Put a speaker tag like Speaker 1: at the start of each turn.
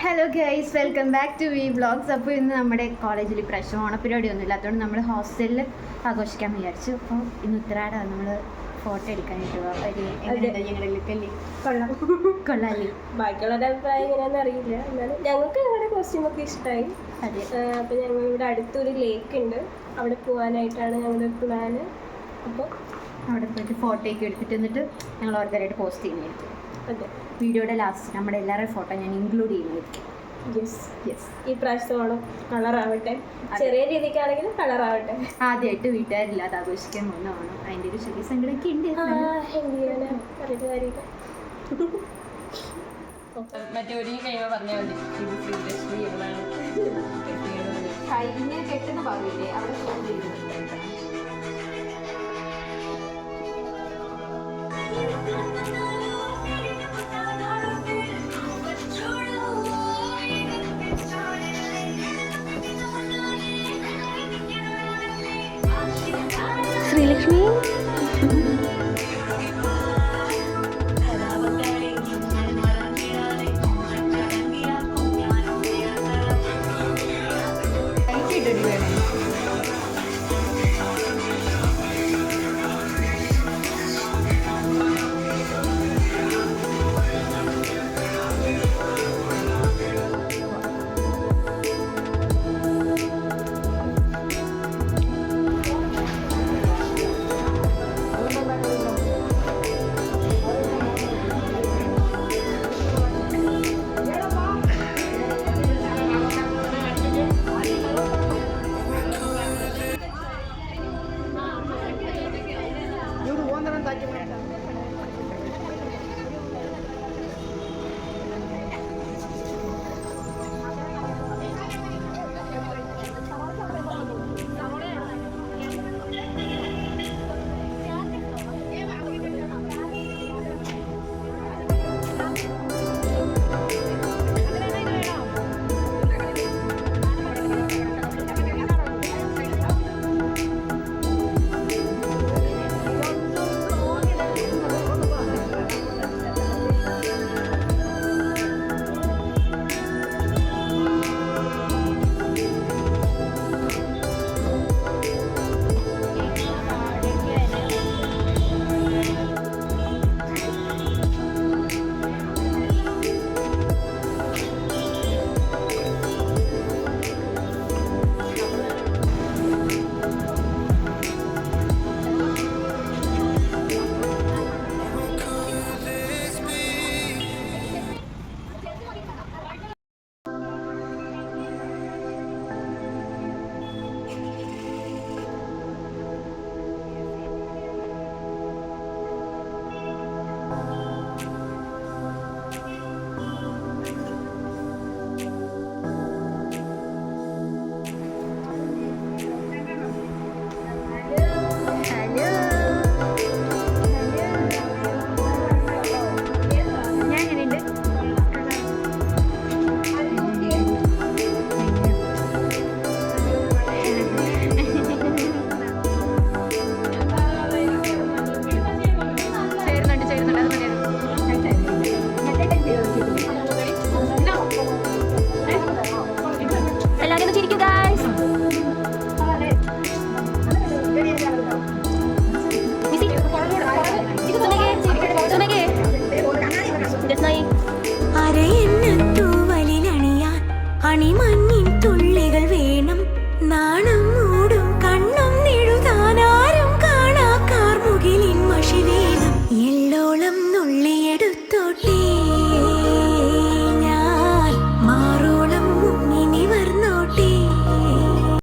Speaker 1: Hello guys, welcome back to V vlogs. അപ്പോൾ ഇന്ന് നമ്മുടെ കോളേജിൽ പ്രശ്നം ഓണപ്പരിപാടിയൊന്നും ഇല്ല, അതുകൊണ്ട് നമ്മൾ ഹോസ്റ്റലിൽ ആഘോഷിക്കാൻ വിചാരിച്ചു. അപ്പോൾ ഇന്ന് ഉത്തരാടാണ് നമ്മൾ ഫോട്ടോ എടുക്കാനായിട്ട് കൊള്ളാല്ലേ.
Speaker 2: ബാക്കിയുള്ളവരുടെ അഭിപ്രായം എങ്ങനെയാണെന്ന് അറിയില്ല, എന്നാലും ഞങ്ങൾക്ക് ഞങ്ങളുടെ കോസ്റ്റ്യൂമൊക്കെ ഇഷ്ടമായി.
Speaker 1: അതെ,
Speaker 2: അപ്പോൾ ഞങ്ങൾ ഇവിടെ അടുത്തൊരു ലേക്ക് ഉണ്ട്, അവിടെ പോകാനായിട്ടാണ് ഞങ്ങളുടെ പ്ലാന്. അപ്പോൾ
Speaker 1: അവിടെ പോയിട്ട് ഫോട്ടോയൊക്കെ എടുത്തിട്ട് എന്നിട്ട് ഞങ്ങൾ ഓരോരുത്തരായിട്ട് പോസ്റ്റ് ചെയ്യുന്നതായിരിക്കും.
Speaker 2: അതെ,
Speaker 1: വീഡിയോയുടെ ലാസ്റ്റ് നമ്മുടെ എല്ലാവരുടെയും ഫോട്ടോ ഞാൻ ഇൻക്ലൂഡ് ചെയ്യുന്നതായിരിക്കും.
Speaker 2: യെസ് ഈ പ്രാവശ്യം ഓണം കളറാവട്ടെ, ചെറിയ രീതിക്കാണെങ്കിലും കളറാവട്ടെ.
Speaker 1: ആദ്യമായിട്ട് വീട്ടുകാരില്ലാതെ ആഘോഷിക്കാൻ പോകുന്ന ഓണം, അതിൻ്റെ ഒരു ചെറിയ സങ്കടമൊക്കെ ഉണ്ട്.
Speaker 2: പറഞ്ഞിട്ട് കാര്യമില്ല.
Speaker 3: മറ്റേ ഒരു കഴിയുമ്പോൾ പറഞ്ഞാൽ മതി ശ്രീലക്ഷ്മി എന്നാണ്
Speaker 1: കഴിഞ്ഞ കെട്ടുന്ന ഭാവിയില്ലേ അവിടെ
Speaker 2: ശ്രീലക്ഷ്മി